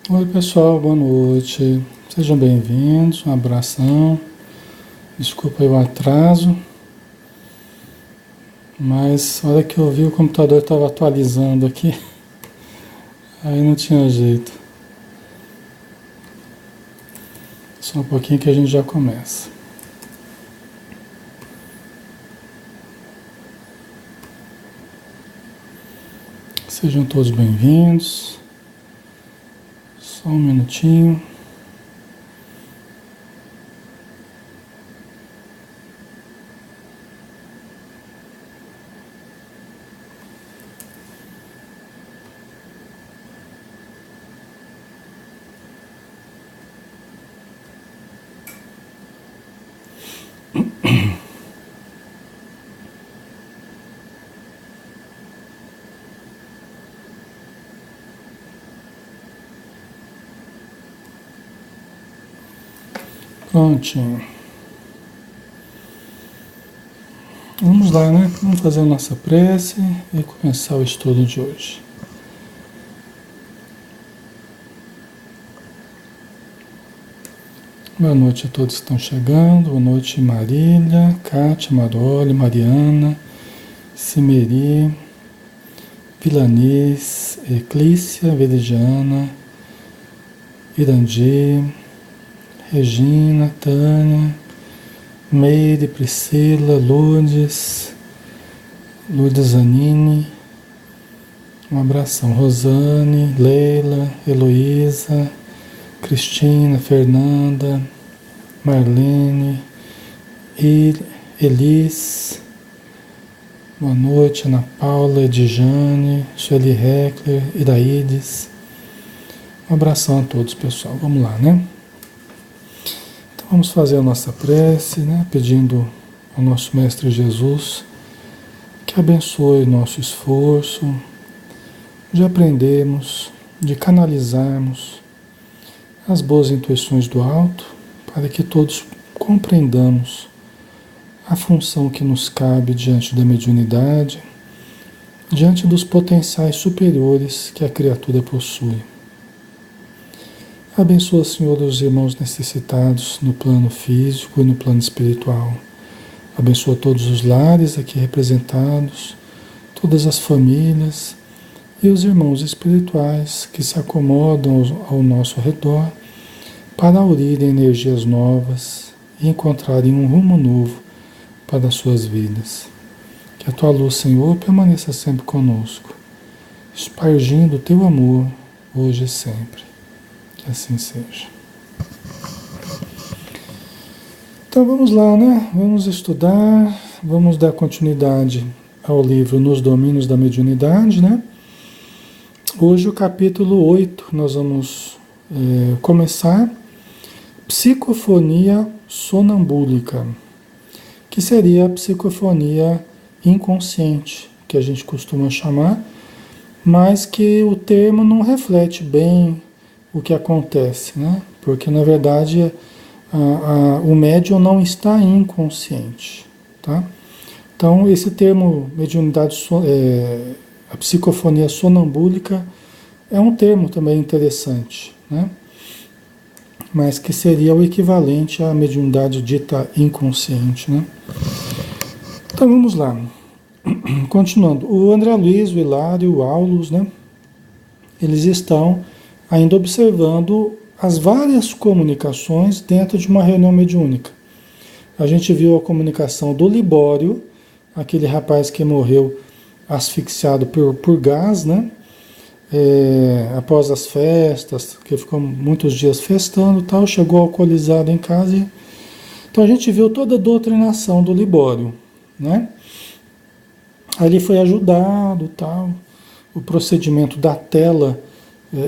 Oi, pessoal, boa noite. Sejam bem-vindos, um abração. Desculpa aí o atraso, mas a hora que eu vi o computador estava atualizando aqui, aí não tinha jeito. Só um pouquinho que a gente já começa. Sejam todos bem-vindos. Só um minutinho. Prontinho. Vamos lá, né? Vamos fazer a nossa prece e começar o estudo de hoje. Boa noite a todos que estão chegando. Boa noite, Marília, Kátia, Maroli, Mariana, Simeri, Vilanês, Eclícia, Veridiana, Irandi, Regina, Tânia, Meire, Priscila, Lourdes, Lourdes Zanini, um abração, Rosane, Leila, Heloísa, Cristina, Fernanda, Marlene, Elis, boa noite, Ana Paula, Edjane, Sueli Heckler, Iraides. Um abração a todos, pessoal. Vamos lá, né? Então vamos fazer a nossa prece, né? Pedindo ao nosso Mestre Jesus que abençoe o nosso esforço de aprendermos, de canalizarmos as boas intuições do alto, para que todos compreendamos a função que nos cabe diante da mediunidade, diante dos potenciais superiores que a criatura possui. Abençoa, Senhor, os irmãos necessitados no plano físico e no plano espiritual. Abençoa todos os lares aqui representados, todas as famílias e os irmãos espirituais que se acomodam ao nosso redor para aurirem energias novas e encontrarem um rumo novo para as suas vidas. Que a tua luz, Senhor, permaneça sempre conosco, espargindo o teu amor hoje e sempre. Que assim seja. Então vamos lá, né? Vamos estudar, vamos dar continuidade ao livro Nos Domínios da Mediunidade, né? Hoje o capítulo 8, nós vamos começar Psicofonia sonambúlica, que seria a psicofonia inconsciente, que a gente costuma chamar, mas que o termo não reflete bem o que acontece, né? Porque na verdade o médium não está inconsciente, tá? Então esse termo mediunidade, a psicofonia sonambúlica é um termo também interessante, né? Mas que seria o equivalente à mediunidade dita inconsciente, né? Então vamos lá. Continuando, o André Luiz, o Hilário, o Aulus, né? Eles estão ainda observando as várias comunicações dentro de uma reunião mediúnica. A gente viu a comunicação do Libório, aquele rapaz que morreu asfixiado por gás, né? Após as festas, que ficou muitos dias festando e tal, chegou alcoolizado em casa. Então a gente viu toda a doutrinação do Libório, né? Aí ele foi ajudado, tal, o procedimento da tela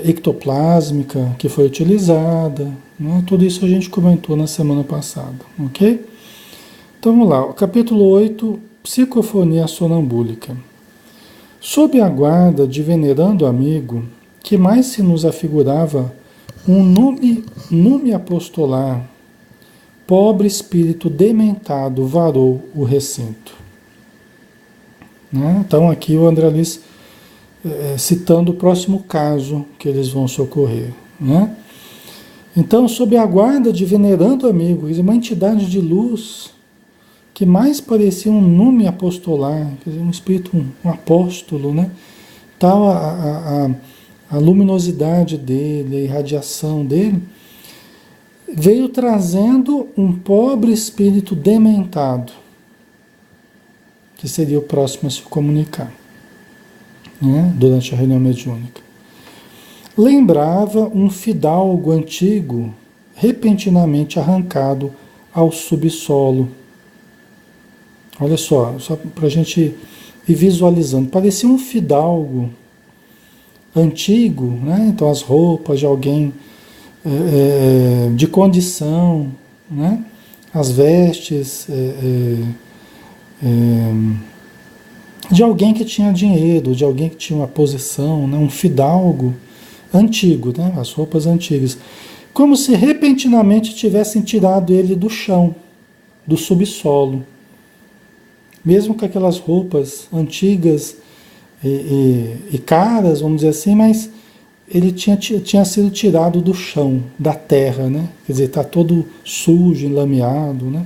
ectoplásmica que foi utilizada, né? Tudo isso a gente comentou na semana passada, ok? Então vamos lá, o capítulo 8, Psicofonia sonambúlica. Sob a guarda de venerando amigo, que mais se nos afigurava um nume apostolar, pobre espírito dementado varou o recinto. Né? Então aqui o André Luiz citando o próximo caso que eles vão socorrer. né? Então, sob a guarda de venerando amigo, uma entidade de luz que mais parecia um nume apostolar, quer dizer, um espírito, um apóstolo, né? Tal a luminosidade dele, a irradiação dele, veio trazendo um pobre espírito dementado, que seria o próximo a se comunicar, né? Durante a reunião mediúnica. Lembrava um fidalgo antigo, repentinamente arrancado ao subsolo. Olha só para a gente ir visualizando. Parecia um fidalgo antigo, né? Então as roupas de alguém de condição, né? As vestes de alguém que tinha dinheiro, de alguém que tinha uma posição, né? Um fidalgo antigo, né? As roupas antigas. Como se repentinamente tivessem tirado ele do chão, do subsolo. Mesmo com aquelas roupas antigas e caras, vamos dizer assim, mas ele tinha sido tirado do chão, da terra, né? Quer dizer, está todo sujo, enlameado, né?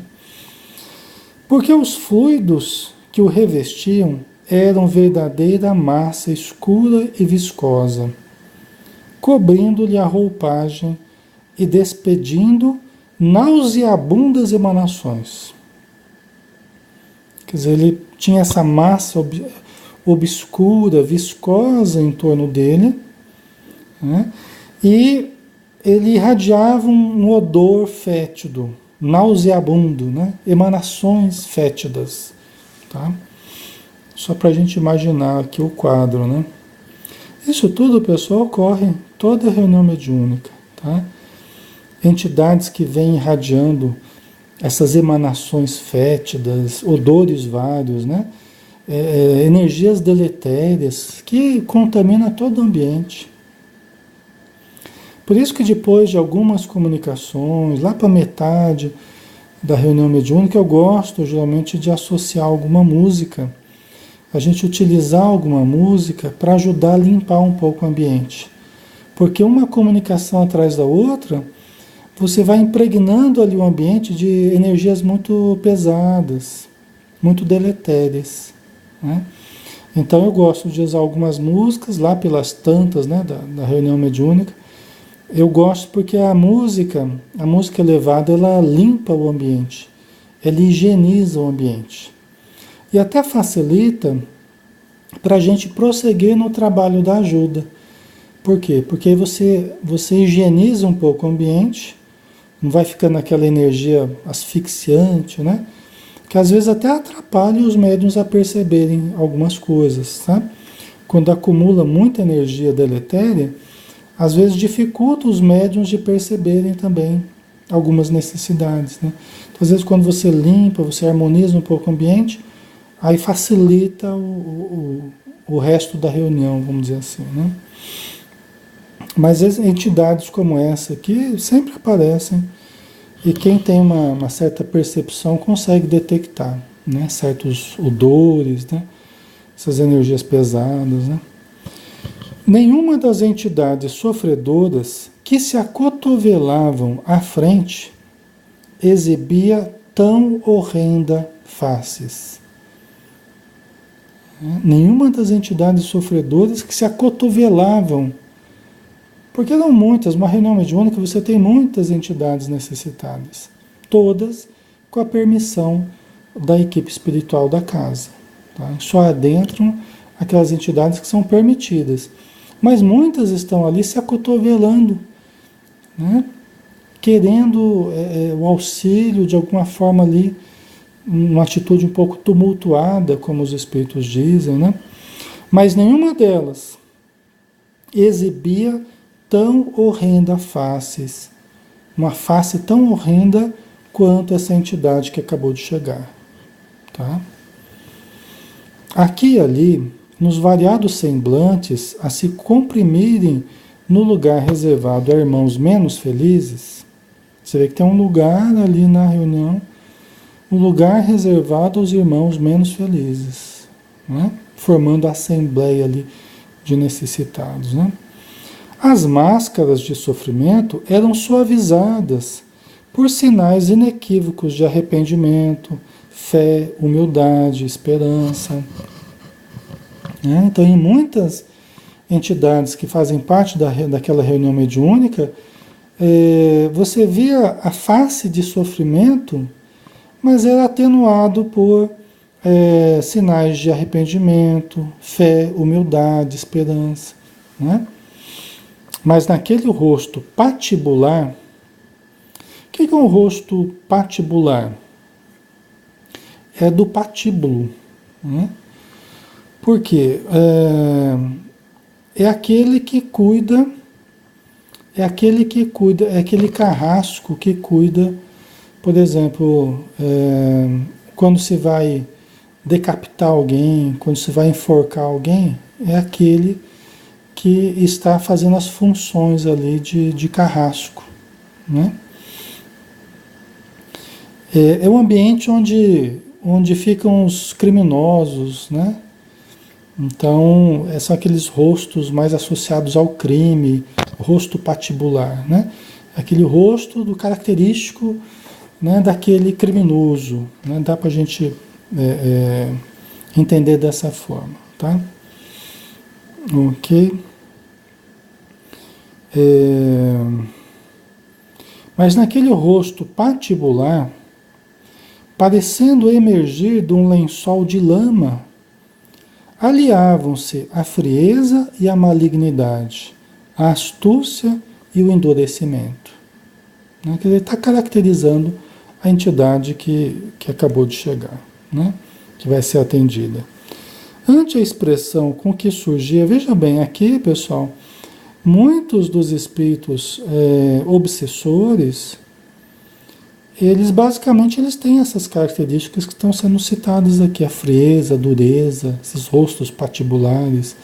Porque os fluidos que o revestiam eram verdadeira massa escura e viscosa, cobrindo-lhe a roupagem e despedindo nauseabundas emanações. Quer dizer, ele tinha essa massa obscura, viscosa em torno dele, né? E ele irradiava um odor fétido, nauseabundo, né? Emanações fétidas. Tá? Só para a gente imaginar aqui o quadro, né? Isso tudo, pessoal, ocorre em toda reunião mediúnica. Tá? Entidades que vêm irradiando essas emanações fétidas, odores vários, né? Energias deletérias que contaminam todo o ambiente. Por isso que depois de algumas comunicações, lá para metade da reunião mediúnica, eu gosto geralmente de associar alguma música, a gente utilizar alguma música para ajudar a limpar um pouco o ambiente. Porque uma comunicação atrás da outra, você vai impregnando ali o ambiente de energias muito pesadas, muito deletérias, né? Então eu gosto de usar algumas músicas lá pelas tantas, né, da reunião mediúnica. Eu gosto porque a música elevada, ela limpa o ambiente, ela higieniza o ambiente e até facilita para a gente prosseguir no trabalho da ajuda. Por quê? Porque aí você higieniza um pouco o ambiente, não vai ficando aquela energia asfixiante, né? Que às vezes até atrapalha os médiuns a perceberem algumas coisas, tá? Quando acumula muita energia deletéria, às vezes dificulta os médiuns de perceberem também algumas necessidades, né? Então, às vezes quando você limpa, você harmoniza um pouco o ambiente, aí facilita o resto da reunião, vamos dizer assim, né? Mas entidades como essa aqui sempre aparecem e quem tem uma certa percepção consegue detectar, né? Certos odores, né? Essas energias pesadas, né? Nenhuma das entidades sofredoras que se acotovelavam à frente exibia tão horrenda faces. Nenhuma das entidades sofredoras que se acotovelavam, porque eram muitas, uma reunião mediúnica você tem muitas entidades necessitadas, todas com a permissão da equipe espiritual da casa. Tá? Só adentram aquelas entidades que são permitidas, mas muitas estão ali se acotovelando, né? Querendo o auxílio de alguma forma ali, uma atitude um pouco tumultuada, como os espíritos dizem, né? Mas nenhuma delas exibia tão horrenda faces, uma face tão horrenda quanto essa entidade que acabou de chegar, tá? Aqui e ali, nos variados semblantes a se comprimirem no lugar reservado a irmãos menos felizes, você vê que tem um lugar ali na reunião, um lugar reservado aos irmãos menos felizes, né? Formando a assembleia ali de necessitados, né? As máscaras de sofrimento eram suavizadas por sinais inequívocos de arrependimento, fé, humildade, esperança. Né? Então, em muitas entidades que fazem parte daquela reunião mediúnica, você via a face de sofrimento, mas era atenuado por sinais de arrependimento, fé, humildade, esperança. Né? Mas naquele rosto patibular, o que é um rosto patibular? É do patíbulo. Né? Por quê? É aquele que cuida, é aquele carrasco que cuida, por exemplo, quando se vai decapitar alguém, quando se vai enforcar alguém, é aquele que está fazendo as funções ali de carrasco, né? É um ambiente onde ficam os criminosos, né? Então, são aqueles rostos mais associados ao crime, rosto patibular, né? Aquele rosto do característico, né, daquele criminoso, né? Dá para a gente entender dessa forma, tá? Ok. Mas naquele rosto patibular, parecendo emergir de um lençol de lama, aliavam-se a frieza e a malignidade, a astúcia e o endurecimento. Né? Quer dizer, está caracterizando a entidade que acabou de chegar, né? Que vai ser atendida. Ante a expressão com que surgia, veja bem, aqui, pessoal, muitos dos espíritos obsessores, eles basicamente têm essas características que estão sendo citadas aqui, a frieza, a dureza, esses rostos patibulares,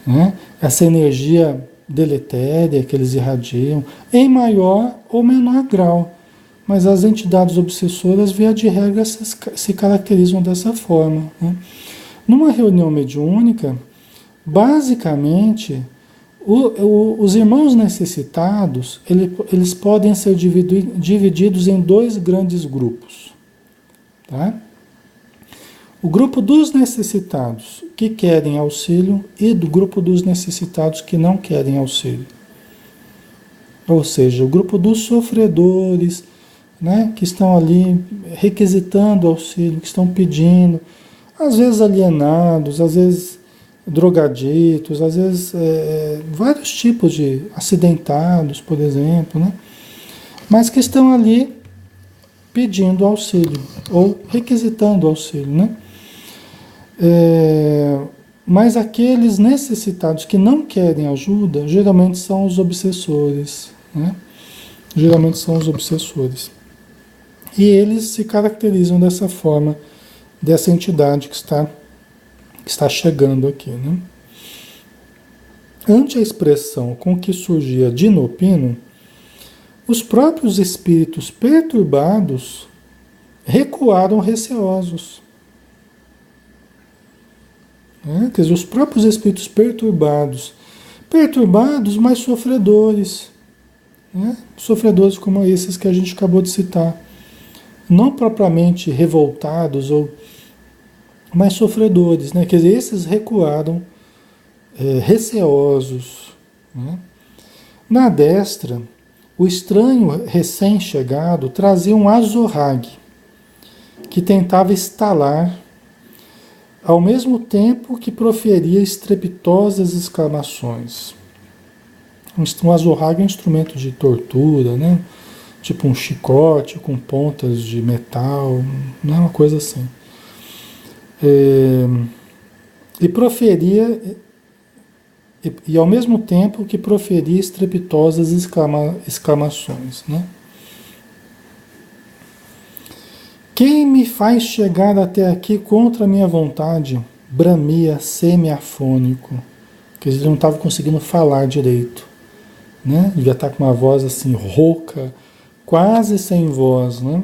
né? Essa energia deletéria que eles irradiam, em maior ou menor grau. Mas as entidades obsessoras, via de regra, se caracterizam dessa forma. Né? Numa reunião mediúnica, basicamente, os irmãos necessitados, eles podem ser divididos em dois grandes grupos. Tá? O grupo dos necessitados que querem auxílio e do grupo dos necessitados que não querem auxílio. Ou seja, o grupo dos sofredores, né, que estão ali requisitando auxílio, que estão pedindo, às vezes alienados, às vezes drogaditos, às vezes vários tipos de acidentados, por exemplo, né, mas que estão ali pedindo auxílio ou requisitando auxílio, né? Mas aqueles necessitados que não querem ajuda, geralmente são os obsessores, né? Geralmente são os obsessores. E eles se caracterizam dessa forma, dessa entidade que está chegando aqui, né? Ante a expressão com que surgia Dinopino, os próprios espíritos perturbados recuaram receosos. Quer dizer, os próprios espíritos perturbados, mas sofredores, né? Sofredores como esses que a gente acabou de citar, não propriamente revoltados, mas sofredores, né? Quer dizer, esses recuaram receosos. Né? Na destra, o estranho recém-chegado trazia um azorrague que tentava estalar ao mesmo tempo que proferia estrepitosas exclamações. Um azorrague é um instrumento de tortura, né? Tipo um chicote com pontas de metal, não é uma coisa assim. E proferia, e ao mesmo tempo que proferia estrepitosas exclamações, né? Quem me faz chegar até aqui contra a minha vontade? Bramia semi-afônico. Quer dizer, ele não estava conseguindo falar direito. Né? Devia estar com uma voz assim rouca, quase sem voz. Né?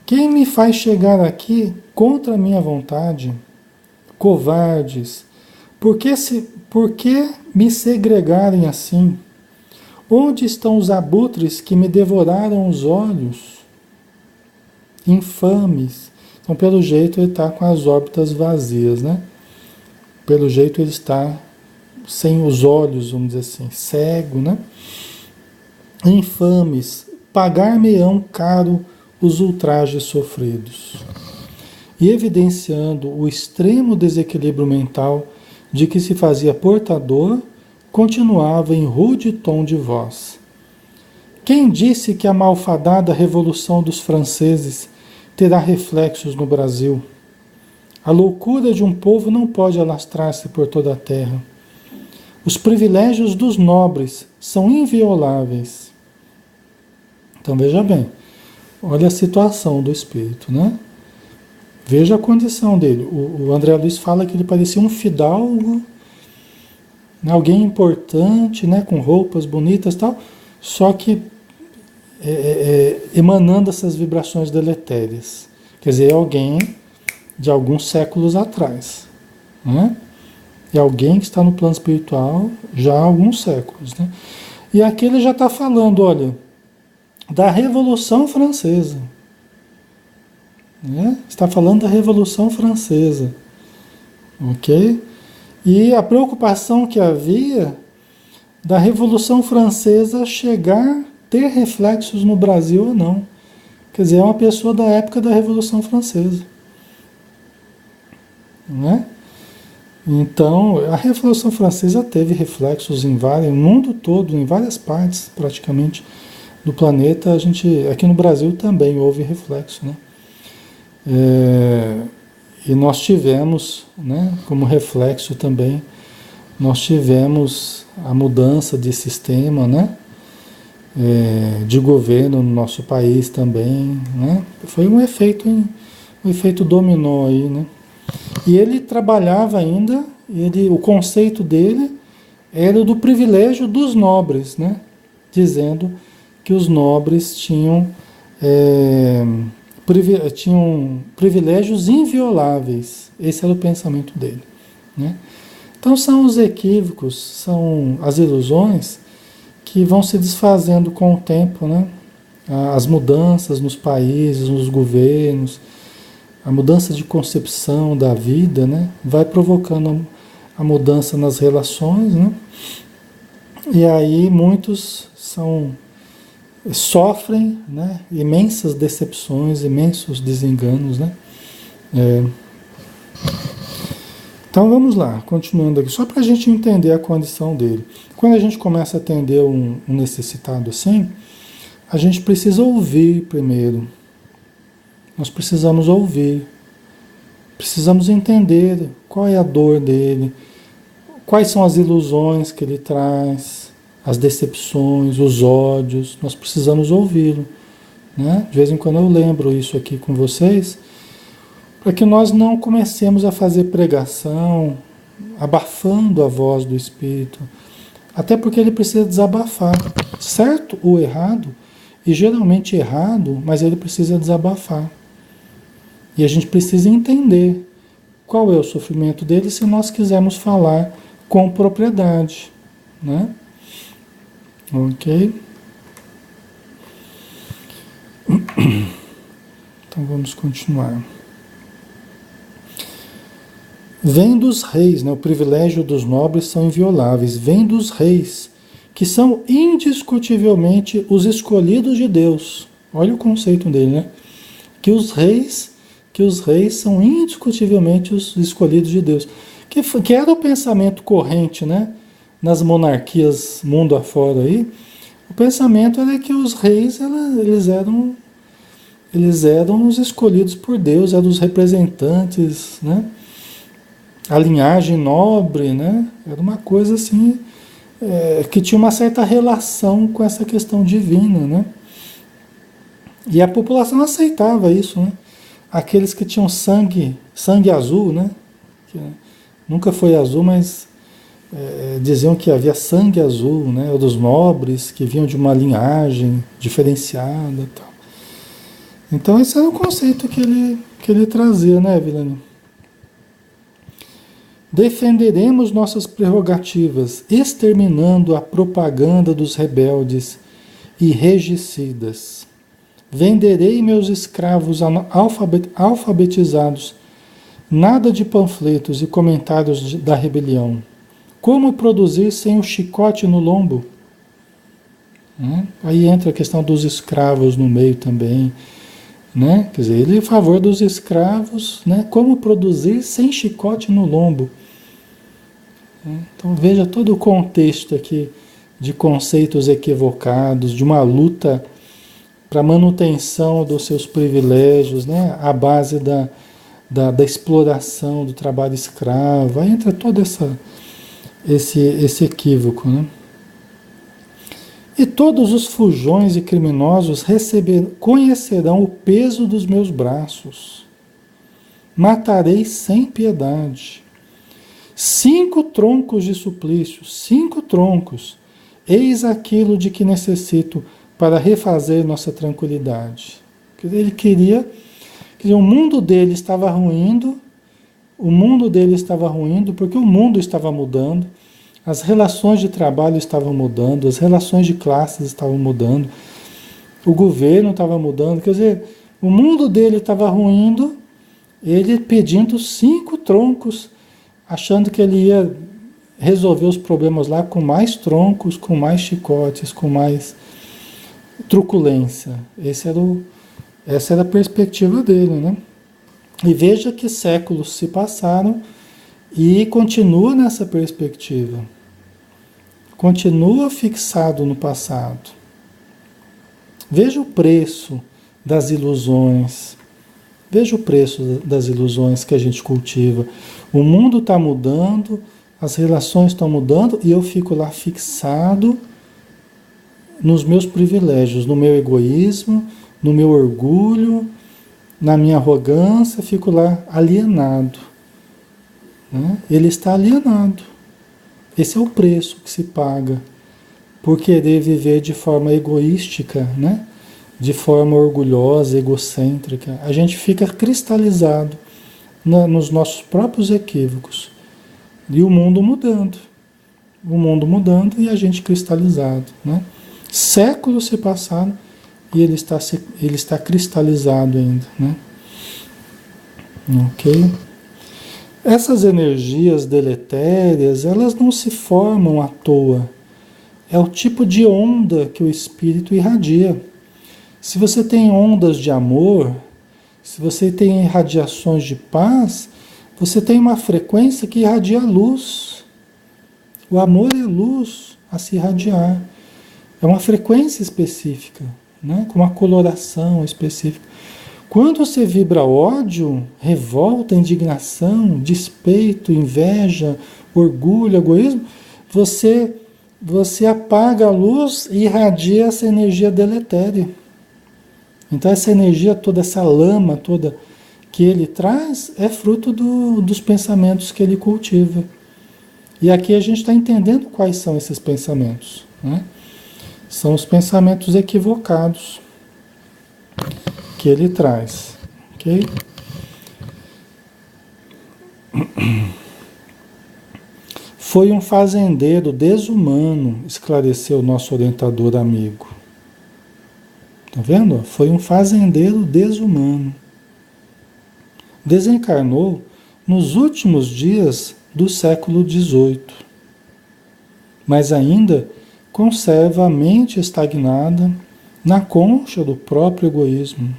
Quem me faz chegar aqui contra a minha vontade? Covardes. Por que me segregarem assim? Onde estão os abutres que me devoraram os olhos? Infames. Então, pelo jeito, ele está com as órbitas vazias, né? Pelo jeito, ele está sem os olhos, vamos dizer assim, cego, né? Infames, pagar-me-ão caro os ultrajes sofridos. E evidenciando o extremo desequilíbrio mental de que se fazia portador, continuava em rude tom de voz. Quem disse que a malfadada Revolução dos Franceses terá reflexos no Brasil? A loucura de um povo não pode alastrar-se por toda a terra. Os privilégios dos nobres são invioláveis. Então veja bem, olha a situação do espírito, né? Veja a condição dele. O André Luiz fala que ele parecia um fidalgo, né? Alguém importante, né? Com roupas bonitas e tal, só que emanando essas vibrações deletérias. Quer dizer, é alguém de alguns séculos atrás, né? É alguém que está no plano espiritual já há alguns séculos, né? E aqui ele já está falando, olha, da Revolução Francesa, né? Está falando da Revolução Francesa, ok? E a preocupação que havia da Revolução Francesa chegar, ter reflexos no Brasil ou não. Quer dizer, é uma pessoa da época da Revolução Francesa, né? Então, a Revolução Francesa teve reflexos no mundo todo, em várias partes, praticamente, do planeta. Aqui no Brasil também houve reflexo, né? E nós tivemos, né, como reflexo também, nós tivemos a mudança de sistema, né? De governo no nosso país também, né? Foi um efeito dominó aí, né? E ele trabalhava ainda, o conceito dele era do privilégio dos nobres, né? Dizendo que os nobres tinham privilégios invioláveis. Esse era o pensamento dele, né? Então são os equívocos, são as ilusões que vão se desfazendo com o tempo, né? As mudanças nos países, nos governos, a mudança de concepção da vida, né? Vai provocando a mudança nas relações, né? E aí muitos sofrem, né? Imensas decepções, imensos desenganos, né? Então vamos lá, continuando aqui, só para a gente entender a condição dele. Quando a gente começa a atender um necessitado assim, a gente precisa ouvir primeiro. Nós precisamos ouvir, precisamos entender qual é a dor dele, quais são as ilusões que ele traz, as decepções, os ódios. Nós precisamos ouvi-lo, né? De vez em quando eu lembro isso aqui com vocês, para que nós não comecemos a fazer pregação, abafando a voz do Espírito, até porque ele precisa desabafar, certo ou errado, e geralmente errado, mas ele precisa desabafar. E a gente precisa entender qual é o sofrimento dele se nós quisermos falar com propriedade, né? Ok? Então vamos continuar. Vem dos reis, né? O privilégio dos nobres são invioláveis. Vem dos reis, que são indiscutivelmente os escolhidos de Deus. Olha o conceito dele, né? Que os reis são indiscutivelmente os escolhidos de Deus. Que era o pensamento corrente, né? Nas monarquias mundo afora aí, o pensamento era que os reis eles eram os escolhidos por Deus, eram os representantes, né? A linhagem nobre, né? Era uma coisa assim, que tinha uma certa relação com essa questão divina, né? E a população aceitava isso, né? Aqueles que tinham sangue azul, né? Que nunca foi azul, mas diziam que havia sangue azul, né? Dos nobres que vinham de uma linhagem diferenciada, e tal. Então esse era o conceito que ele trazia, né, Vilani? Defenderemos nossas prerrogativas, exterminando a propaganda dos rebeldes e regicidas. Venderei meus escravos alfabetizados, nada de panfletos e comentários da rebelião. Como produzir sem o chicote no lombo? Aí entra a questão dos escravos no meio também. Né? Quer dizer, ele é a favor dos escravos, né? Como produzir sem chicote no lombo. Então veja todo o contexto aqui de conceitos equivocados, de uma luta para manutenção dos seus privilégios, né? À base da exploração do trabalho escravo. Aí entra todo esse equívoco. Né? E todos os fujões e criminosos conhecerão o peso dos meus braços. Matarei sem piedade. 5 troncos de suplício, 5 troncos. Eis aquilo de que necessito para refazer nossa tranquilidade. Ele queria, o mundo dele estava ruindo, porque o mundo estava mudando, as relações de trabalho estavam mudando, as relações de classes estavam mudando, o governo estava mudando, quer dizer, o mundo dele estava ruindo, ele pedindo 5 troncos, achando que ele ia resolver os problemas lá com mais troncos, com mais chicotes, com mais truculência. Essa era a perspectiva dele, né? E veja que séculos se passaram e continua nessa perspectiva. Continua fixado no passado. Veja o preço das ilusões. Veja o preço das ilusões que a gente cultiva. O mundo está mudando, as relações estão mudando e eu fico lá fixado nos meus privilégios, no meu egoísmo, no meu orgulho, na minha arrogância, fico lá alienado. Né? Ele está alienado. Esse é o preço que se paga por querer viver de forma egoística, né? De forma orgulhosa, egocêntrica. A gente fica cristalizado nos nossos próprios equívocos. E o mundo mudando. O mundo mudando e a gente cristalizado. Né? Séculos se passaram e ele está cristalizado ainda. Né? Ok? Essas energias deletérias, elas não se formam à toa. É o tipo de onda que o espírito irradia. Se você tem ondas de amor, se você tem irradiações de paz, você tem uma frequência que irradia luz. O amor é luz a se irradiar. É uma frequência específica, né? Com uma coloração específica. Quando você vibra ódio, revolta, indignação, despeito, inveja, orgulho, egoísmo, você apaga a luz e irradia essa energia deletéria. Então essa energia toda, essa lama toda que ele traz é fruto dos pensamentos que ele cultiva. E aqui a gente está entendendo quais são esses pensamentos. Né? São os pensamentos equivocados que ele traz. Ok? Foi um fazendeiro desumano, esclareceu o nosso orientador amigo. Tá vendo? Foi um fazendeiro desumano. Desencarnou nos últimos dias do século XVIII, mas ainda conserva a mente estagnada na concha do próprio egoísmo.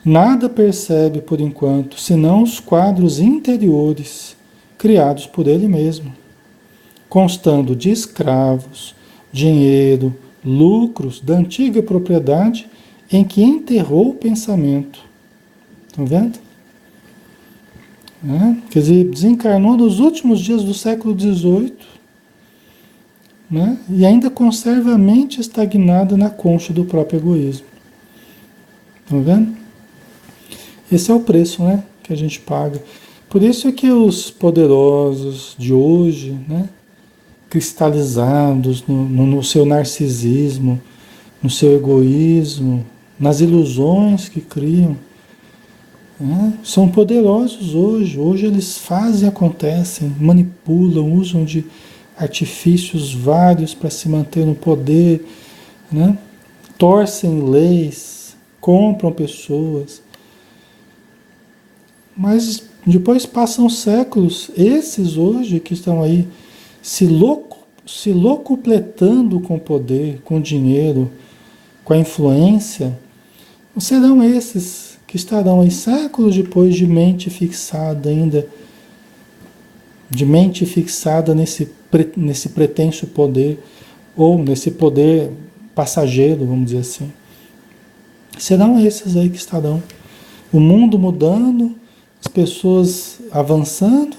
Nada percebe por enquanto, senão os quadros interiores criados por ele mesmo, constando de escravos, dinheiro, lucros da antiga propriedade em que enterrou o pensamento. Estão vendo? Quer dizer, desencarnou nos últimos dias do século XVIII, né? E ainda conserva a mente estagnada na concha do próprio egoísmo. Estão vendo? Esse é o preço, né, que a gente paga. Por isso é que os poderosos de hoje, né, cristalizados no seu narcisismo, no seu egoísmo, nas ilusões que criam, né? São poderosos hoje. Hoje eles fazem, acontecem, manipulam, usam de artifícios vários para se manter no poder, né? Torcem leis, compram pessoas. Mas depois passam séculos, esses hoje que estão aí se locupletando com poder, com dinheiro, com a influência, serão esses que estarão aí séculos depois de mente fixada ainda, de mente fixada nesse pretenso poder, ou nesse poder passageiro, vamos dizer assim. Serão esses aí que estarão. O mundo mudando, as pessoas avançando,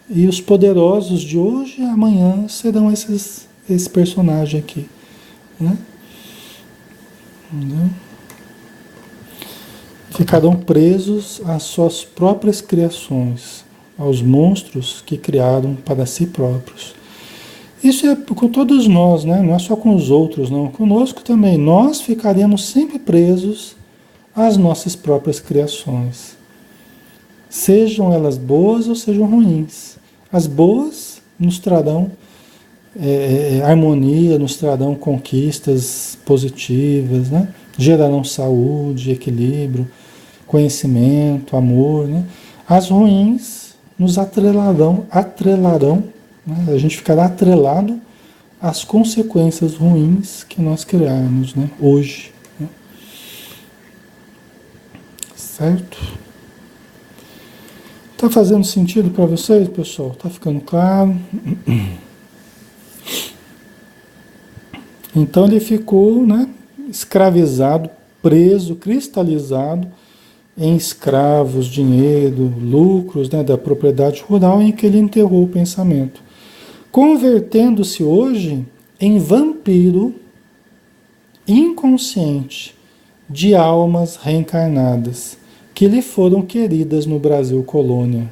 e os poderosos de hoje e amanhã serão esse personagem aqui, né? Entendeu? Ficarão presos às suas próprias criações, aos monstros que criaram para si próprios. Isso é com todos nós, né? Não é só com os outros, não. Conosco também. Nós ficaremos sempre presos às nossas próprias criações. Sejam elas boas ou sejam ruins. As boas nos trarão harmonia, nos trarão conquistas positivas, né? Gerarão saúde, equilíbrio, conhecimento, amor, né? As ruins nos atrelarão, né? A gente ficará atrelado às consequências ruins que nós criarmos, né? Hoje, né? Certo? Tá fazendo sentido para vocês, pessoal? Tá ficando claro? Então ele ficou, né, escravizado, preso, cristalizado em escravos, dinheiro, lucros, né, da propriedade rural, em que ele enterrou o pensamento, convertendo-se hoje em vampiro inconsciente de almas reencarnadas que lhe foram queridas no Brasil colônia.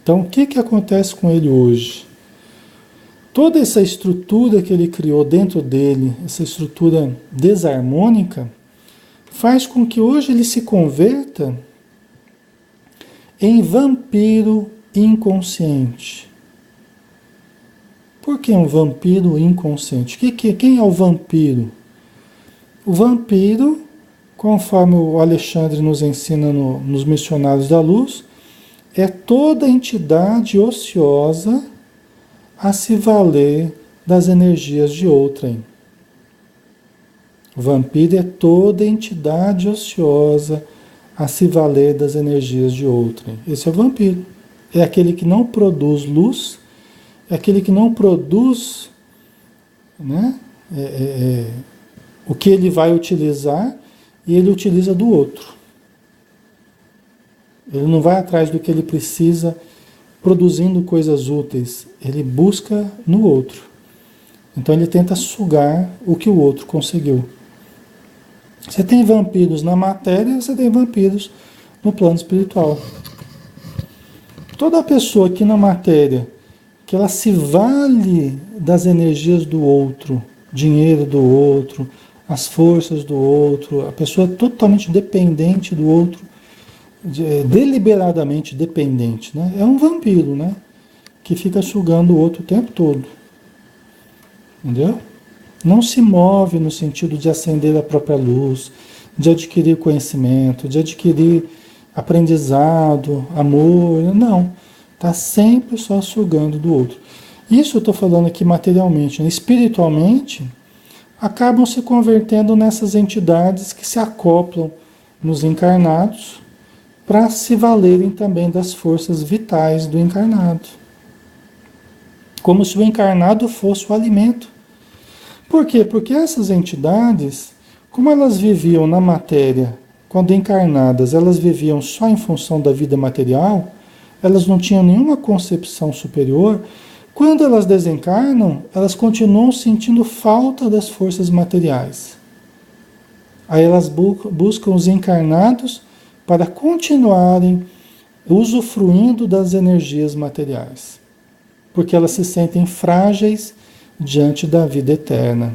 Então, o que acontece com ele hoje? Toda essa estrutura que ele criou dentro dele, essa estrutura desarmônica, faz com que hoje ele se converta em vampiro inconsciente. Por que um vampiro inconsciente? Quem é o vampiro? O vampiro, conforme o Alexandre nos ensina nos Missionários da Luz, é toda entidade ociosa a se valer das energias de outrem. O vampiro é toda entidade ociosa a se valer das energias de outrem. Esse é o vampiro. É aquele que não produz luz, é aquele que não produz, né, o que ele vai utilizar, e ele utiliza do outro. Ele não vai atrás do que ele precisa produzindo coisas úteis, ele busca no outro. Então ele tenta sugar o que o outro conseguiu. Você tem vampiros na matéria, você tem vampiros no plano espiritual. Toda pessoa aqui na matéria, que ela se vale das energias do outro, dinheiro do outro, as forças do outro, a pessoa é totalmente dependente do outro, deliberadamente dependente, né? É um vampiro, né? Que fica sugando o outro o tempo todo. Entendeu? Não se move no sentido de acender a própria luz, de adquirir conhecimento, de adquirir aprendizado, amor. Não. Está sempre só sugando do outro. Isso eu estou falando aqui materialmente, né? Espiritualmente, acabam se convertendo nessas entidades que se acoplam nos encarnados para se valerem também das forças vitais do encarnado. Como se o encarnado fosse o alimento. Por quê? Porque essas entidades, como elas viviam na matéria, quando encarnadas, elas viviam só em função da vida material, elas não tinham nenhuma concepção superior. Quando elas desencarnam, elas continuam sentindo falta das forças materiais. Aí elas buscam os encarnados para continuarem usufruindo das energias materiais, porque elas se sentem frágeis diante da vida eterna.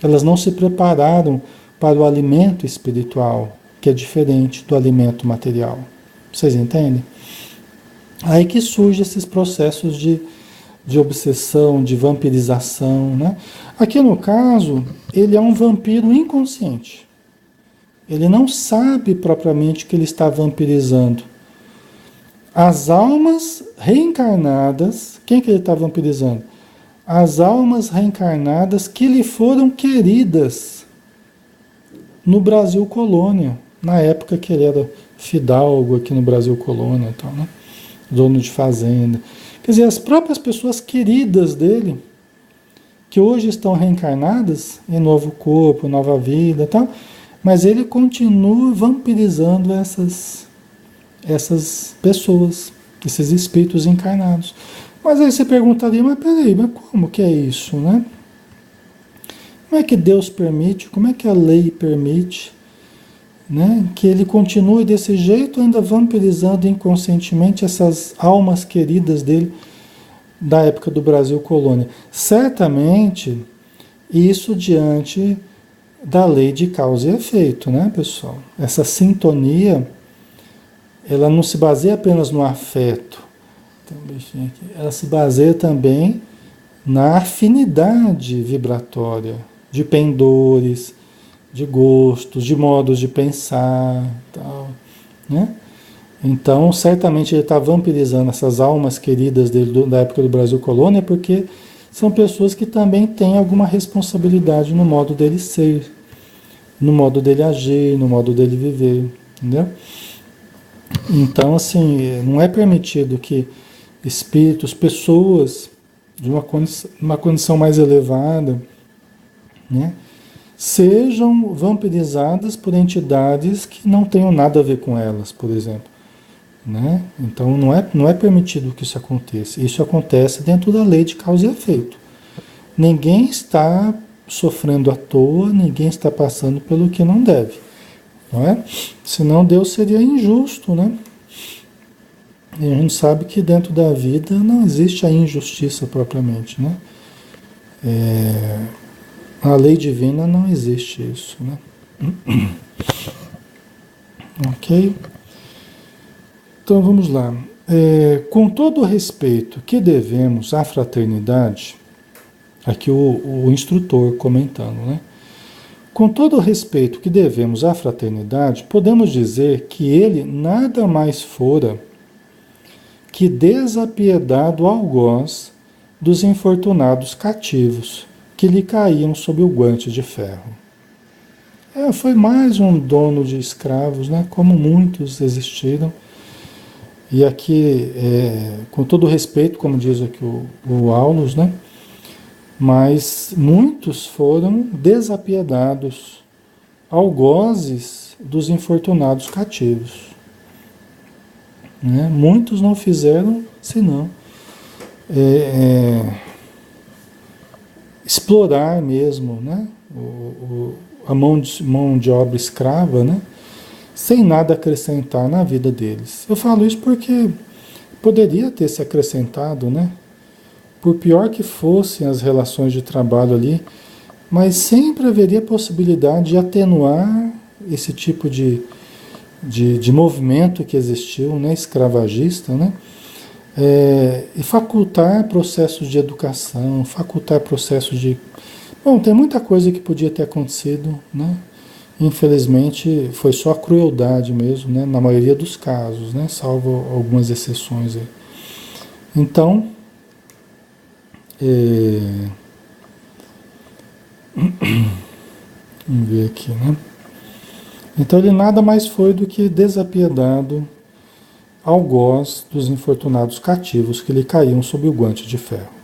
Elas não se prepararam para o alimento espiritual, que é diferente do alimento material. Vocês entendem? Aí que surgem esses processos de obsessão, de vampirização, né? Aqui no caso, ele é um vampiro inconsciente. Ele não sabe propriamente que ele está vampirizando. As almas reencarnadas, quem que ele está vampirizando? As almas reencarnadas que lhe foram queridas no Brasil colônia, na época que ele era fidalgo aqui no Brasil colônia, então, né? Dono de fazenda. Quer dizer, as próprias pessoas queridas dele, que hoje estão reencarnadas em novo corpo, nova vida e tal, mas ele continua vampirizando essas pessoas, esses espíritos encarnados. Mas aí você perguntaria, mas peraí, mas como que é isso, né? Como é que Deus permite, como é que a lei permite, né, que ele continue desse jeito, ainda vampirizando inconscientemente essas almas queridas dele da época do Brasil colônia? Certamente, isso diante da lei de causa e efeito, né, pessoal? Essa sintonia, ela não se baseia apenas no afeto. Tem um bichinho aqui. Ela se baseia também na afinidade vibratória, de pendores, de gostos, de modos de pensar, tal, né? Então, certamente ele está vampirizando essas almas queridas dele da época do Brasil colônia, porque são pessoas que também têm alguma responsabilidade no modo dele ser, no modo dele agir, no modo dele viver, entendeu? Então, assim, não é permitido que espíritos, pessoas de uma condição mais elevada, né, sejam vampirizadas por entidades que não tenham nada a ver com elas, por exemplo, né? Então não é permitido que isso aconteça. Isso acontece dentro da lei de causa e efeito. Ninguém está sofrendo à toa, ninguém está passando pelo que não deve, não é? Senão Deus seria injusto, né? E a gente sabe que dentro da vida não existe a injustiça propriamente, né? A lei divina não existe isso, né? Ok? Então vamos lá. Com todo o respeito que devemos à fraternidade, aqui o instrutor comentando, né? Com todo o respeito que devemos à fraternidade, podemos dizer que ele nada mais fora que desapiedado algoz dos infortunados cativos que lhe caíam sob o guante de ferro. Foi mais um dono de escravos, né? Como muitos existiram. E aqui, com todo respeito, como diz aqui o Aulus, né? Mas muitos foram desapiedados, algozes dos infortunados cativos. Né? Muitos não fizeram senão explorar mesmo, né? A mão de obra escrava, né? Sem nada acrescentar na vida deles. Eu falo isso porque poderia ter se acrescentado, né? Por pior que fossem as relações de trabalho ali, mas sempre haveria possibilidade de atenuar esse tipo de movimento que existiu, né? Escravagista, né? E facultar processos de educação, facultar processos de... Bom, tem muita coisa que podia ter acontecido, né? Infelizmente, foi só crueldade mesmo, né? Na maioria dos casos, né? Salvo algumas exceções aí. Então, vamos ver aqui, né? Então, ele nada mais foi do que desapiedado algoz dos infortunados cativos que lhe caíam sob o guante de ferro.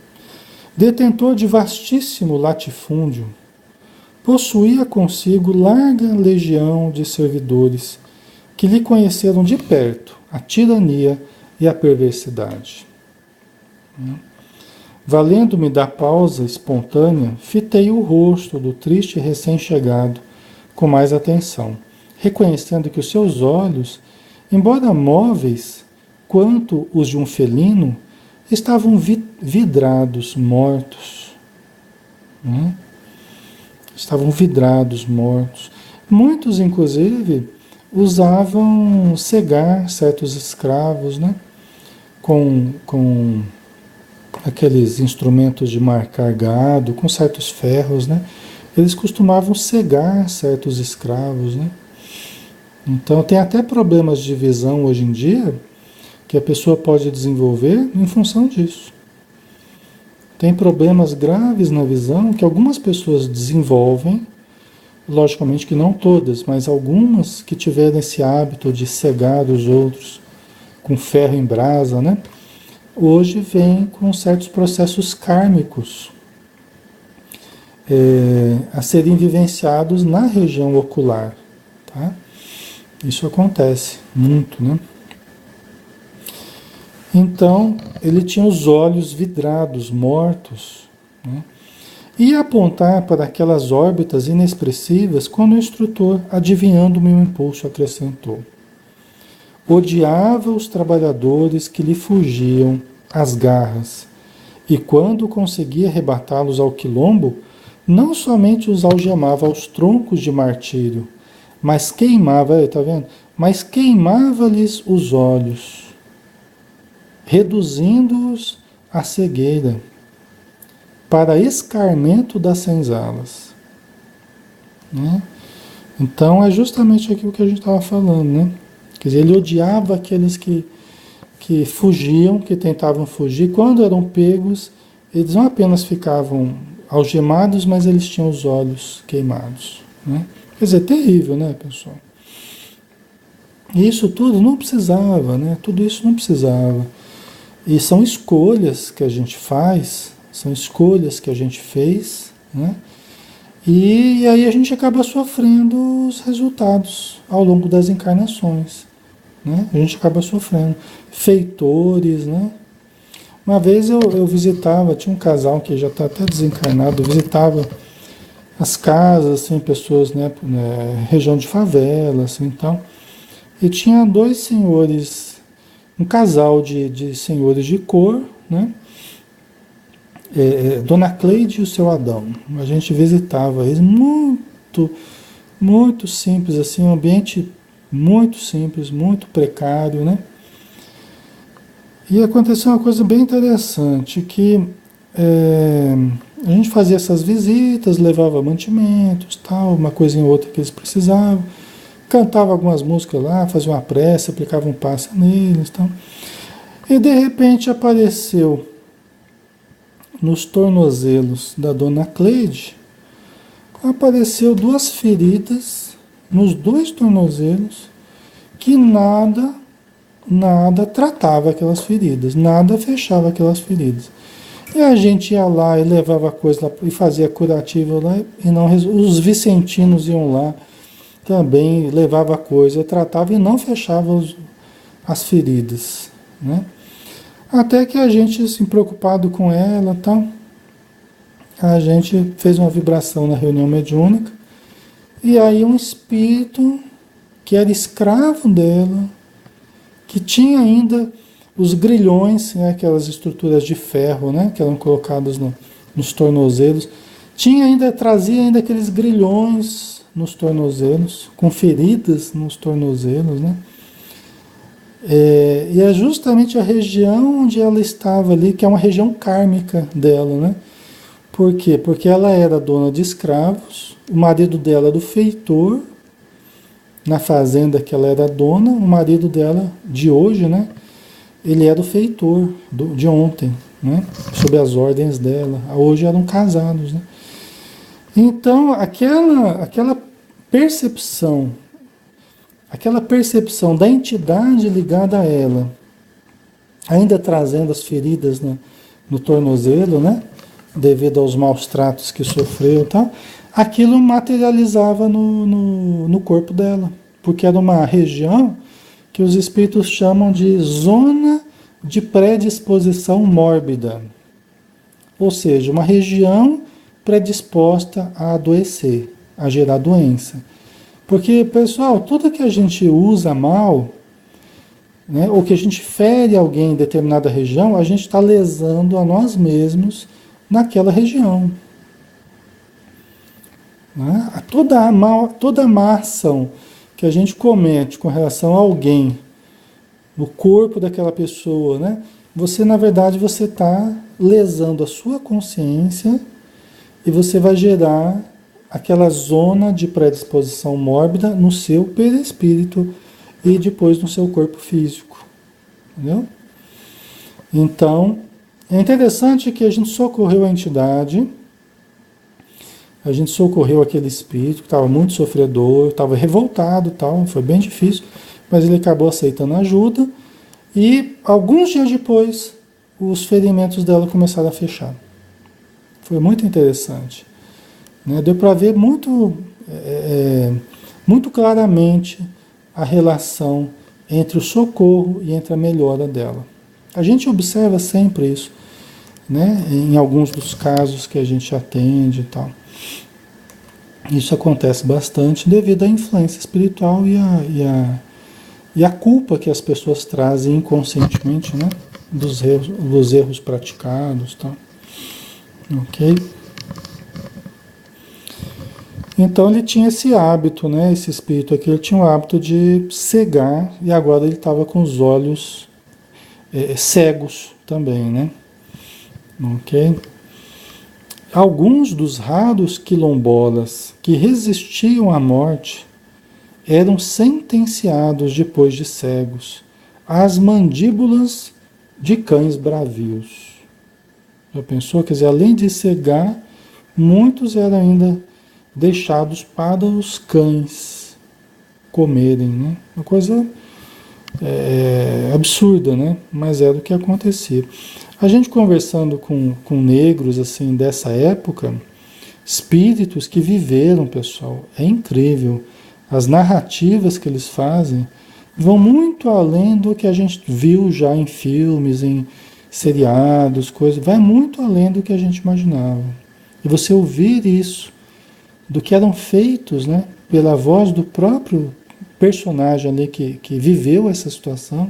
Detentor de vastíssimo latifúndio, possuía consigo larga legião de servidores que lhe conheceram de perto a tirania e a perversidade. Valendo-me da pausa espontânea, fitei o rosto do triste recém-chegado com mais atenção, reconhecendo que os seus olhos, embora móveis quanto os de um felino, estavam vidrados, mortos. Estavam vidrados, mortos. Muitos, inclusive, usavam cegar certos escravos, né? Com aqueles instrumentos de marcar gado, com certos ferros, né? Eles costumavam cegar certos escravos, né? Então tem até problemas de visão hoje em dia que a pessoa pode desenvolver em função disso. Tem problemas graves na visão que algumas pessoas desenvolvem, logicamente que não todas, mas algumas que tiveram esse hábito de cegar os outros com ferro em brasa, né? Hoje vem com certos processos kármicos a serem vivenciados na região ocular, tá? Isso acontece muito, né? Então, ele tinha os olhos vidrados, mortos, né? E apontar para aquelas órbitas inexpressivas quando o instrutor, adivinhando o meu impulso, acrescentou: odiava os trabalhadores que lhe fugiam às garras, e quando conseguia arrebatá-los ao quilombo, não somente os algemava aos troncos de martírio, mas queimava, tá vendo? Mas queimava-lhes os olhos, reduzindo-os à cegueira, para escarmento das senzalas, né? Então é justamente aquilo que a gente estava falando, né? Quer dizer, ele odiava aqueles que fugiam, que tentavam fugir. Quando eram pegos, eles não apenas ficavam algemados, mas eles tinham os olhos queimados, né? Quer dizer, terrível, né, pessoal? E isso tudo não precisava, né? Tudo isso não precisava. E são escolhas que a gente faz, são escolhas que a gente fez, né? E aí a gente acaba sofrendo os resultados ao longo das encarnações, né? A gente acaba sofrendo. Feitores, né? Uma vez eu visitava, tinha um casal que já está até desencarnado, eu visitava as casas, assim, pessoas, né, região de favela, assim, então, e tinha dois senhores, um casal de senhores de cor, né? Dona Cleide e o seu Adão. A gente visitava eles, muito, muito simples, assim, um ambiente muito simples, muito precário, né? E aconteceu uma coisa bem interessante, que a gente fazia essas visitas, levava mantimentos, tal, uma coisinha ou outra que eles precisavam, cantava algumas músicas lá, fazia uma prece, aplicava um passe neles, tal. E de repente apareceu nos tornozelos da Dona Cleide, apareceu duas feridas nos dois tornozelos que nada tratava aquelas feridas, nada fechava aquelas feridas. E a gente ia lá e levava coisa lá e fazia curativo lá, e não, os vicentinos iam lá também, levava coisa, tratava e não fechava as feridas, né? Até que a gente, assim, preocupado com ela, tá? A gente fez uma vibração na reunião mediúnica, e aí um espírito que era escravo dela, que tinha ainda os grilhões, né, aquelas estruturas de ferro, né, que eram colocadas nos tornozelos, trazia ainda aqueles grilhões nos tornozelos, com feridas nos tornozelos, né? E é justamente a região onde ela estava ali, que é uma região kármica dela, né? Por quê? Porque ela era dona de escravos, o marido dela era o feitor, na fazenda que ela era dona, o marido dela de hoje, né? Ele era o feitor de ontem, né? Sob as ordens dela. Hoje eram casados, né? Então, aquela percepção da entidade ligada a ela, ainda trazendo as feridas no tornozelo, né? Devido aos maus tratos que sofreu e tal, aquilo materializava no corpo dela, porque era uma região que os espíritos chamam de zona de predisposição mórbida, ou seja, uma região predisposta a adoecer, a gerar doença. Porque, pessoal, tudo que a gente usa mal, né, ou que a gente fere alguém em determinada região, a gente está lesando a nós mesmos naquela região. Né? Toda má ação que que a gente comete com relação a alguém, no corpo daquela pessoa, né? Você, na verdade, você está lesando a sua consciência e você vai gerar aquela zona de predisposição mórbida no seu perispírito e depois no seu corpo físico, entendeu? Então, é interessante que a gente socorreu a entidade, a gente socorreu aquele espírito que estava muito sofredor, estava revoltado, tal, foi bem difícil, mas ele acabou aceitando ajuda e alguns dias depois os ferimentos dela começaram a fechar. Foi muito interessante, né? Deu para ver muito claramente a relação entre o socorro e entre a melhora dela. A gente observa sempre isso, né? Em alguns dos casos que a gente atende e tal. Isso acontece bastante devido à influência espiritual e a culpa que as pessoas trazem inconscientemente, né? Dos erros praticados, tá? Ok? Então ele tinha esse hábito, né? Esse espírito aqui, ele tinha o hábito de cegar e agora ele estava com os olhos cegos também, né? Ok? Alguns dos raros quilombolas que resistiam à morte eram sentenciados depois de cegos às mandíbulas de cães bravios. Já pensou? Quer dizer, além de cegar, muitos eram ainda deixados para os cães comerem, né? Uma coisa absurda, né? Mas era o que acontecia. A gente conversando com negros assim dessa época, espíritos que viveram, pessoal, é incrível. As narrativas que eles fazem vão muito além do que a gente viu já em filmes, em seriados, coisas. Vai muito além do que a gente imaginava. E você ouvir isso, do que eram feitos, né, pela voz do próprio personagem ali que viveu essa situação,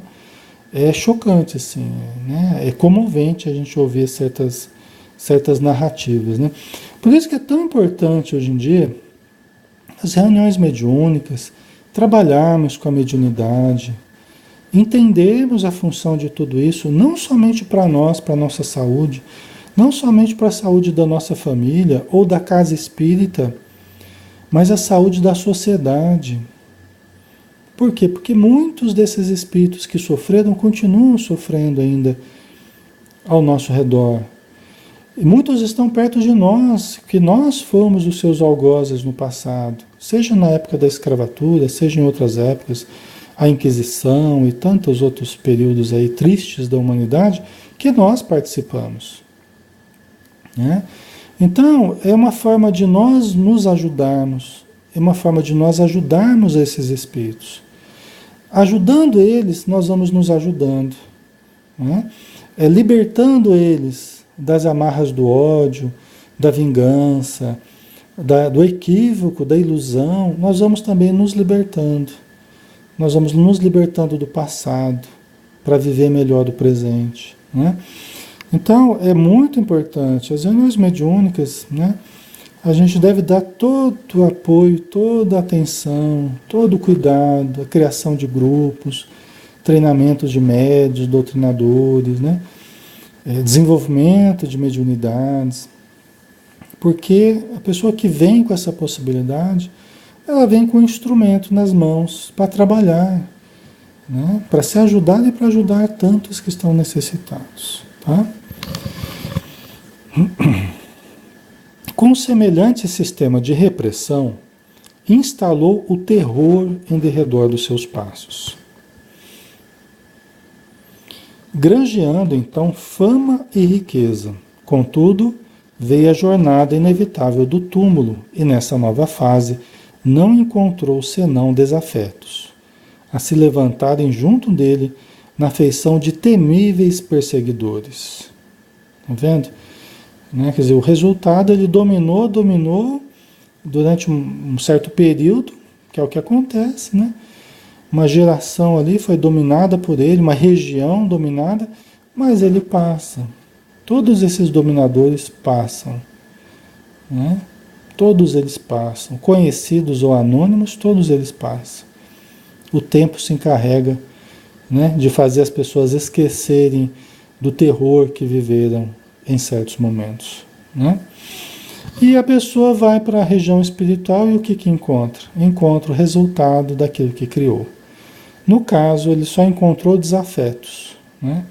é chocante, assim, né? É comovente a gente ouvir certas narrativas, né? Por isso que é tão importante hoje em dia as reuniões mediúnicas, trabalharmos com a mediunidade, entendermos a função de tudo isso, não somente para nós, para a nossa saúde, não somente para a saúde da nossa família ou da casa espírita, mas a saúde da sociedade. Por quê? Porque muitos desses espíritos que sofreram continuam sofrendo ainda ao nosso redor. E muitos estão perto de nós, que nós fomos os seus algozes no passado, seja na época da escravatura, seja em outras épocas, a Inquisição e tantos outros períodos aí tristes da humanidade que nós participamos, né? Então, é uma forma de nós nos ajudarmos, é uma forma de nós ajudarmos esses espíritos. Ajudando eles, nós vamos nos ajudando, né? Libertando eles das amarras do ódio, da vingança, do equívoco, da ilusão, nós vamos também nos libertando. Nós vamos nos libertando do passado para viver melhor o presente, né? Então, é muito importante. As reuniões mediúnicas, né? A gente deve dar todo o apoio, toda a atenção, todo o cuidado, a criação de grupos, treinamentos de médios, doutrinadores, né? Desenvolvimento de mediunidades. Porque a pessoa que vem com essa possibilidade, ela vem com um instrumento nas mãos para trabalhar, né? Para se ajudar e para ajudar tantos que estão necessitados, tá? Com semelhante sistema de repressão, instalou o terror em derredor dos seus passos, granjeando então fama e riqueza. Contudo, veio a jornada inevitável do túmulo e nessa nova fase não encontrou senão desafetos, a se levantarem junto dele na feição de temíveis perseguidores. Está vendo? Né? Quer dizer, o resultado, ele dominou durante um certo período, que é o que acontece, né? Uma geração ali foi dominada por ele, uma região dominada, mas ele passa. Todos esses dominadores passam, né? Todos eles passam, conhecidos ou anônimos, todos eles passam. o tempo se encarrega, né, de fazer as pessoas esquecerem do terror que viveram em certos momentos, né? E a pessoa vai para a região espiritual e o que encontra? Encontra o resultado daquilo que criou. No caso, ele só encontrou desafetos, né?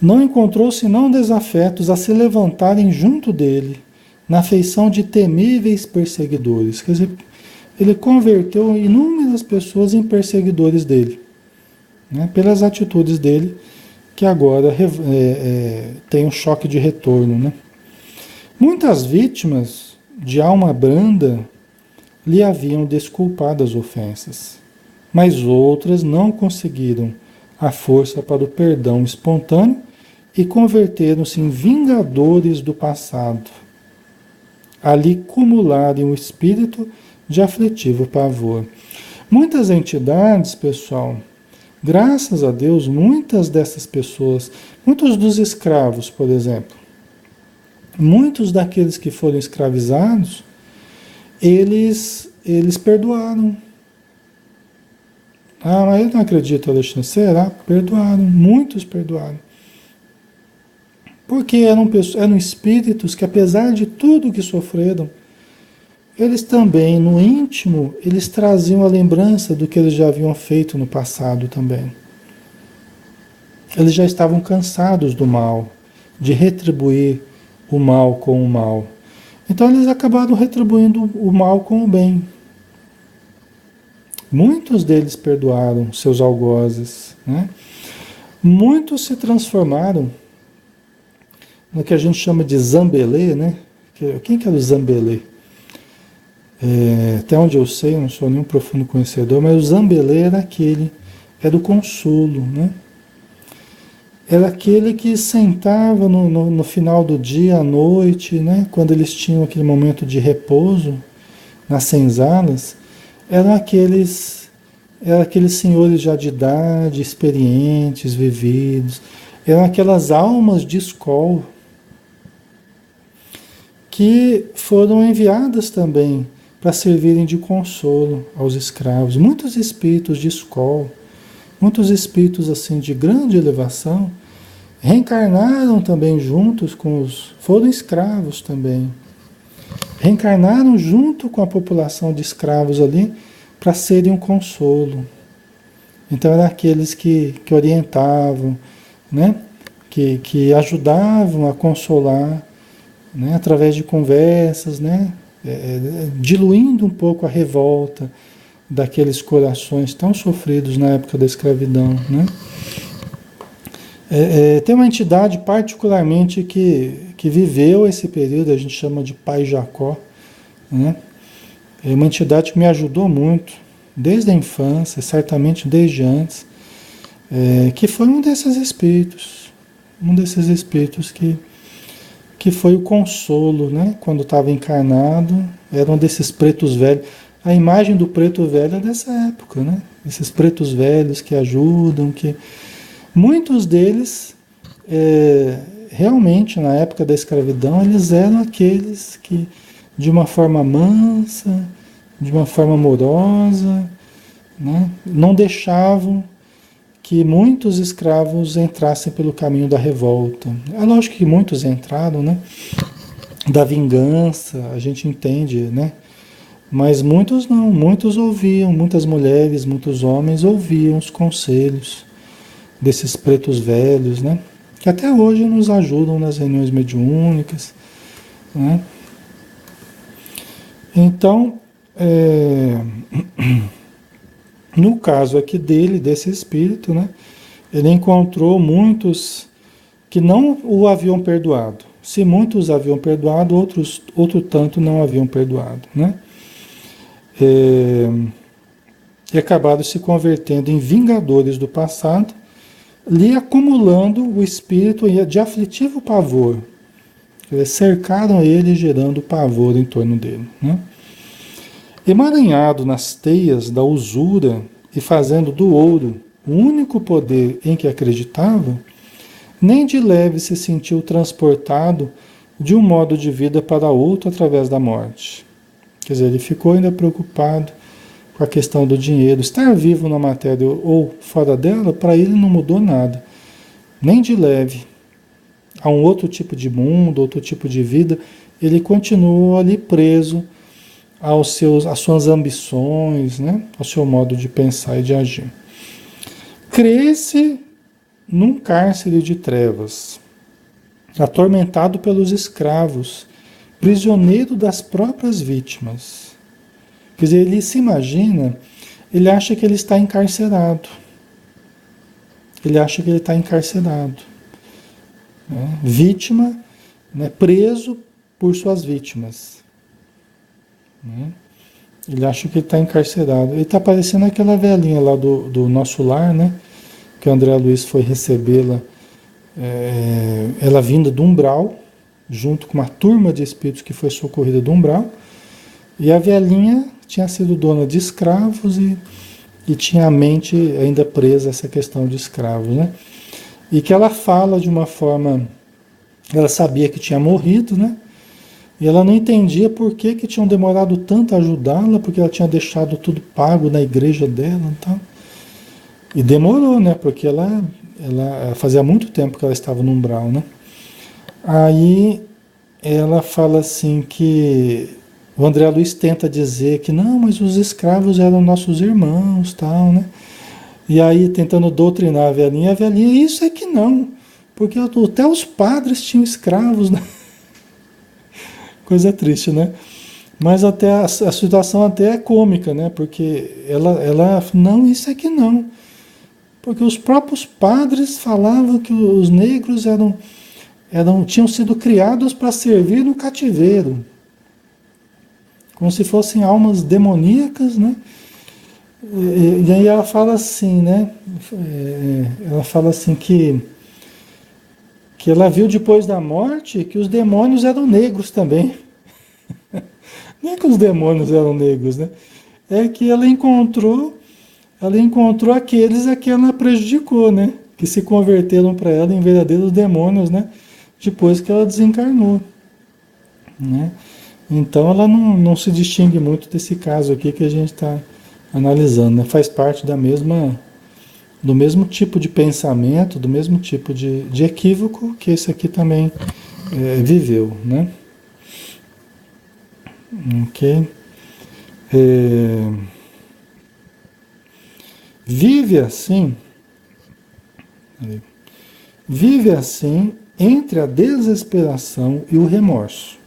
Não encontrou senão desafetos a se levantarem junto dele, na feição de temíveis perseguidores. Quer dizer, ele converteu inúmeras pessoas em perseguidores dele, né? Pelas atitudes dele, que agora tem um choque de retorno, né? Muitas vítimas de alma branda lhe haviam desculpado as ofensas, mas outras não conseguiram a força para o perdão espontâneo e converteram-se em vingadores do passado, ali cumularem o espírito de aflitivo pavor. Muitas entidades, pessoal, graças a Deus, muitas dessas pessoas, muitos dos escravos, por exemplo, muitos daqueles que foram escravizados, eles perdoaram. Ah, mas eu não acredito, Alexandre. Será? Perdoaram. Muitos perdoaram. Porque eram espíritos que, apesar de tudo que sofreram, eles também, no íntimo, eles traziam a lembrança do que eles já haviam feito no passado também. Eles já estavam cansados do mal, de retribuir o mal com o mal. Então eles acabaram retribuindo o mal com o bem. Muitos deles perdoaram seus algozes, né? Muitos se transformaram no que a gente chama de Zambelê, né? Quem que era o Zambelê? Até onde eu sei, eu não sou nenhum profundo conhecedor, mas o Zambelê era o consolo, né? Era aquele que sentava no final do dia, à noite, né? Quando eles tinham aquele momento de repouso nas senzalas, eram aqueles senhores já de idade, experientes, vividos, eram aquelas almas de escola que foram enviadas também para servirem de consolo aos escravos. Muitos espíritos de escola, muitos espíritos assim de grande elevação, reencarnaram também juntos foram escravos também. Reencarnaram junto com a população de escravos ali para serem um consolo. Então eram aqueles que orientavam, né? Que ajudavam a consolar, né? Através de conversas, né? Diluindo um pouco a revolta daqueles corações tão sofridos na época da escravidão, né? Tem uma entidade particularmente que viveu esse período, a gente chama de Pai Jacó, né? É uma entidade que me ajudou muito, desde a infância, certamente desde antes, que foi um desses espíritos que foi o consolo, né? Quando estava encarnado, era um desses pretos velhos. A imagem do preto velho é dessa época, né? Esses pretos velhos que ajudam, que muitos deles, realmente, na época da escravidão, eles eram aqueles que, de uma forma mansa, de uma forma amorosa, né, não deixavam que muitos escravos entrassem pelo caminho da revolta. É lógico que muitos entraram, né, da vingança, a gente entende, né? Mas muitos não, muitos ouviam, muitas mulheres, muitos homens ouviam os conselhos desses pretos velhos, né? Que até hoje nos ajudam nas reuniões mediúnicas, né? Então, no caso aqui desse espírito, né? Ele encontrou muitos que não o haviam perdoado. Se muitos haviam perdoado, outro tanto não haviam perdoado, né? E acabaram se convertendo em vingadores do passado, lhe acumulando o espírito de aflitivo pavor. Eles cercaram ele, gerando pavor em torno dele, né? Emaranhado nas teias da usura e fazendo do ouro o único poder em que acreditava, nem de leve se sentiu transportado de um modo de vida para outro através da morte. Quer dizer, ele ficou ainda preocupado com a questão do dinheiro. Estar vivo na matéria ou fora dela, para ele não mudou nada, nem de leve. Há um outro tipo de mundo, outro tipo de vida, ele continuou ali preso às suas ambições, né? Ao seu modo de pensar e de agir. Cresce num cárcere de trevas, atormentado pelos escravos, prisioneiro das próprias vítimas. Quer dizer, ele se imagina, ele acha que ele está encarcerado. Ele acha que ele está encarcerado. Né? Vítima, né? Preso por suas vítimas. Né? Ele acha que ele está encarcerado. Ele está parecendo aquela velhinha lá do Nosso Lar, né? Que o André Luiz foi recebê-la, ela vinda do umbral, junto com uma turma de espíritos que foi socorrida do umbral, e a velhinha tinha sido dona de escravos e tinha a mente ainda presa a essa questão de escravos, né? E que ela fala de uma forma, ela sabia que tinha morrido, né? E ela não entendia por que tinham demorado tanto a ajudá-la, porque ela tinha deixado tudo pago na igreja dela e tal. E demorou, né? Porque ela fazia muito tempo que ela estava no umbral, né? Aí ela fala assim que o André Luiz tenta dizer que não, mas os escravos eram nossos irmãos, tal, né? E aí tentando doutrinar a velhinha, isso é que não, porque até os padres tinham escravos, né? Coisa triste, né? Mas até a situação até é cômica, né? Porque ela não, isso é que não. Porque os próprios padres falavam que os negros tinham sido criados para servir no cativeiro. Como se fossem almas demoníacas, né? E aí ela fala assim, né? Ela fala assim que ela viu depois da morte que os demônios eram negros também. Não é que os demônios eram negros, né? É que ela encontrou aqueles a que ela prejudicou, né? Que se converteram para ela em verdadeiros demônios, né? Depois que ela desencarnou, né? Então ela não se distingue muito desse caso aqui que a gente está analisando, né? Faz parte do mesmo tipo de pensamento, do mesmo tipo de equívoco que esse aqui também viveu, né? Ok? Vive assim entre a desesperação e o remorso,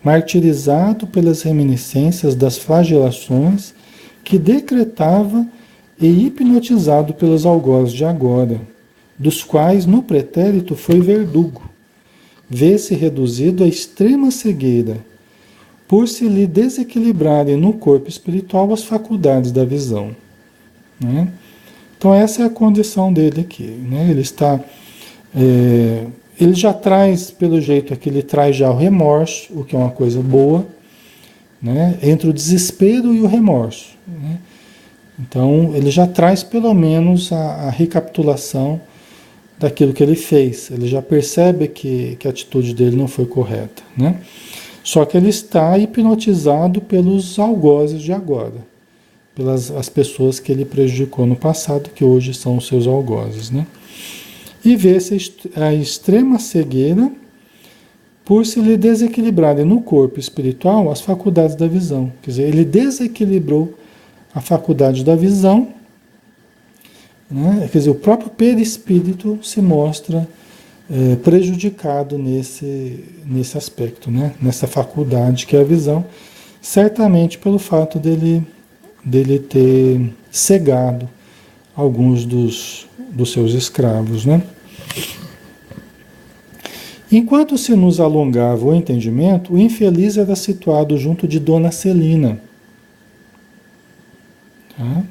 martirizado pelas reminiscências das flagelações que decretava e hipnotizado pelos algozes de agora, dos quais no pretérito foi verdugo, vê-se reduzido à extrema cegueira, por se lhe desequilibrarem no corpo espiritual as faculdades da visão. Né? Então essa é a condição dele aqui. Né? Ele já traz, pelo jeito aqui, ele traz já o remorso, o que é uma coisa boa, né? Entre o desespero e o remorso. Né? Então ele já traz pelo menos a recapitulação daquilo que ele fez. Ele já percebe que a atitude dele não foi correta. Né? Só que ele está hipnotizado pelos algozes de agora, pelas as pessoas que ele prejudicou no passado, que hoje são os seus algozes, né? E vê-se a extrema cegueira por se lhe desequilibrarem no corpo espiritual as faculdades da visão. Quer dizer, ele desequilibrou a faculdade da visão, né? Quer dizer, o próprio perispírito se mostra prejudicado nesse aspecto, né? Nessa faculdade que é a visão, certamente pelo fato dele ter cegado alguns dos seus escravos, né? Enquanto se nos alongava o entendimento, o infeliz era situado junto de Dona Celina. Tá?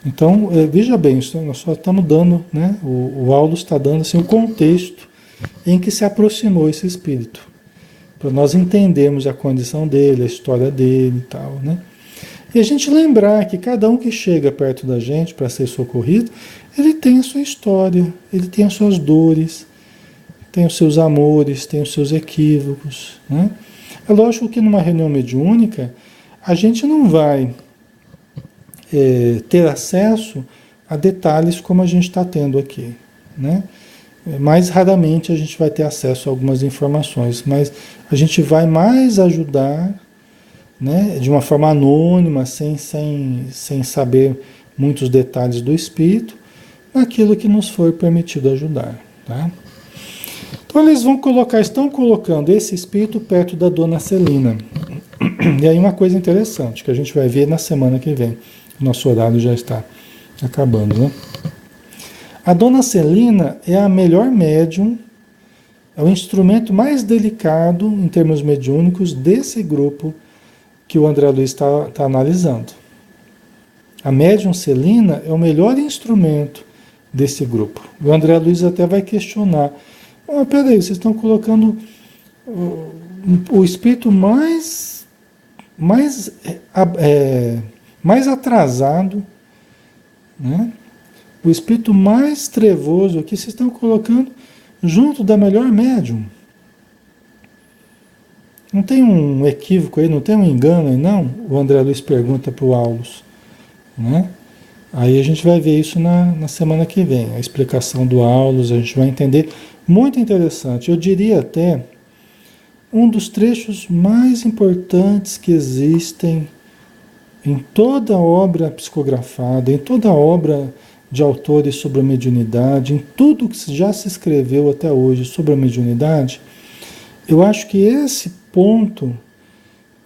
Então, veja bem, nós só estamos dando, né? O Aulo está dando assim, o contexto em que se aproximou esse espírito, para nós entendermos a condição dele, a história dele e tal, né? E a gente lembrar que cada um que chega perto da gente para ser socorrido, ele tem a sua história, ele tem as suas dores, tem os seus amores, tem os seus equívocos, né? É lógico que numa reunião mediúnica, a gente não vai ter acesso a detalhes como a gente está tendo aqui, né? Mais raramente a gente vai ter acesso a algumas informações, mas a gente vai mais ajudar, né, de uma forma anônima, sem saber muitos detalhes do espírito, naquilo que nos for permitido ajudar, tá? Então eles estão colocando esse espírito perto da Dona Celina. E aí uma coisa interessante, que a gente vai ver na semana que vem. Nosso horário já está acabando, né? A Dona Celina é a melhor médium, é o instrumento mais delicado em termos mediúnicos desse grupo que o André Luiz está analisando. A médium Celina é o melhor instrumento desse grupo. O André Luiz até vai questionar. Oh, peraí, vocês estão colocando o espírito mais atrasado, né? O espírito mais trevoso aqui, vocês estão colocando junto da melhor médium. Não tem um equívoco aí, não tem um engano aí, não? O André Luiz pergunta para o Aulus, né? Aí a gente vai ver isso na semana que vem, a explicação do Aulus, a gente vai entender. Muito interessante, eu diria até um dos trechos mais importantes que existem em toda obra psicografada, em toda obra de autores sobre a mediunidade, em tudo que já se escreveu até hoje sobre a mediunidade, eu acho que esse ponto,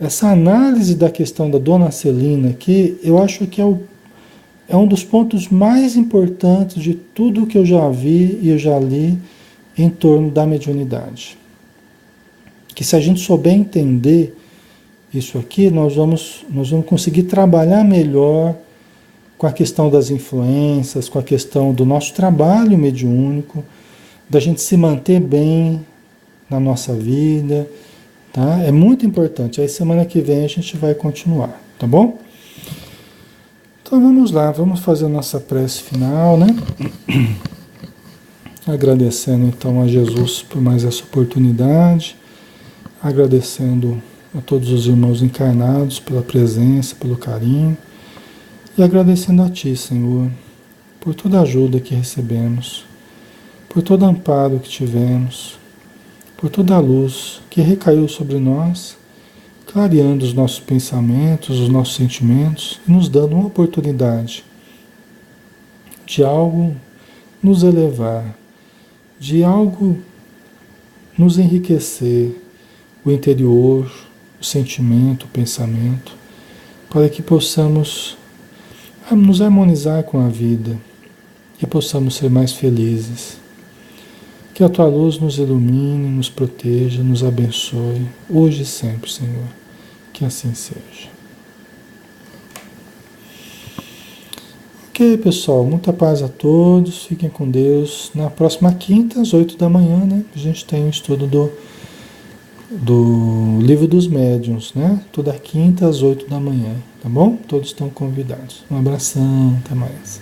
essa análise da questão da Dona Celina aqui, eu acho que é um dos pontos mais importantes de tudo que eu já vi e eu já li em torno da mediunidade. Que se a gente souber entender isso aqui, nós vamos conseguir trabalhar melhor com a questão das influências, com a questão do nosso trabalho mediúnico, da gente se manter bem na nossa vida, tá? É muito importante. Aí semana que vem a gente vai continuar, tá bom? Então vamos lá, vamos fazer a nossa prece final, né? Agradecendo então a Jesus por mais essa oportunidade, agradecendo a todos os irmãos encarnados pela presença, pelo carinho, e agradecendo a Ti, Senhor, por toda a ajuda que recebemos, por todo amparo que tivemos, por toda a luz que recaiu sobre nós, clareando os nossos pensamentos, os nossos sentimentos, e nos dando uma oportunidade de algo nos elevar, de algo nos enriquecer, o interior, o sentimento, o pensamento, para que possamos nos harmonizar com a vida e possamos ser mais felizes. Que a Tua luz nos ilumine, nos proteja, nos abençoe, hoje e sempre, Senhor. Que assim seja. Ok, pessoal, muita paz a todos, fiquem com Deus. Na próxima quinta, às 8 da manhã, né, a gente tem o estudo do Livro dos Médiuns, né? Toda quinta às 8 da manhã, tá bom? Todos estão convidados. Um abração, até mais.